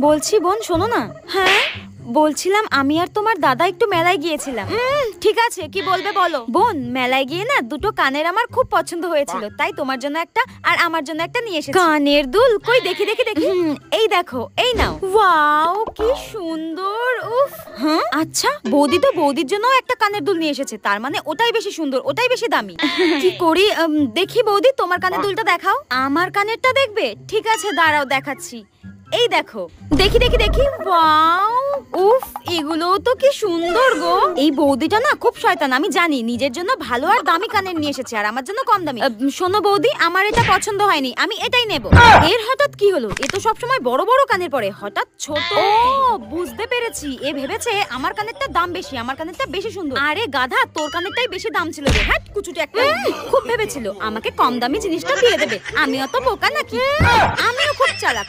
বলছি বোন শোনো না। হ্যাঁ বলছিলাম আমি আর তোমার দাদা একটু মেলায় গিয়েছিলাম। ঠিক আছে কি বলবে বলো। বোন মেলায় গিয়ে না দুটো কানের আমার খুব পছন্দ হয়েছিল, তাই তোমার জন্য একটা আর আমার জন্য একটা নিয়ে এসেছি। কানের দুল কই দেখি দেখি দেখি। এই দেখো এই নাও। ওয়াও কি সুন্দর। উফ হ্যাঁ আচ্ছা বৌদি তো বৌদির জন্য একটা কানের দুল নিয়ে এসেছে, তার মানে ওটাই বেশি সুন্দর, ওটাই বেশি দামি। কি করি দেখি বৌদি তোমার কানের দুলটা দেখাও। আমার কানেরটা দেখবে? ঠিক আছে দাঁড়াও দেখাচ্ছি। এই দেখো দেখি দেখি দেখি। ওয়াও উফ এগুলো তো কি সুন্দর গো। এই বৌদিটা না খুব শয়তান, আমি জানি। নিজের জন্য ভালো আর দামি কানের নিয়ে এসেছে আর আমার জন্য কম দামি। শোনো বৌদি আমার এটা পছন্দ হয়নি, আমি এটাই নেব। এর হঠাৎ কি হলো? এ তো সবসময় বড় বড় কানের পরে, হঠাৎ ছোট। ও বুঝতে পেরেছি, এ ভেবেছে আমার কানেরটা দাম বেশি, আমার কানেরটা বেশি সুন্দর। আরে গাধা তোর কানেরটাই বেশি দাম ছিল রে। হ্যাঁ কুচুটে একটা। খুব ভেবেছিল আমাকে কম দামি জিনিসটা দিয়ে দেবে। আমি অত বোকা নাকি? আমিও খুব চালাক।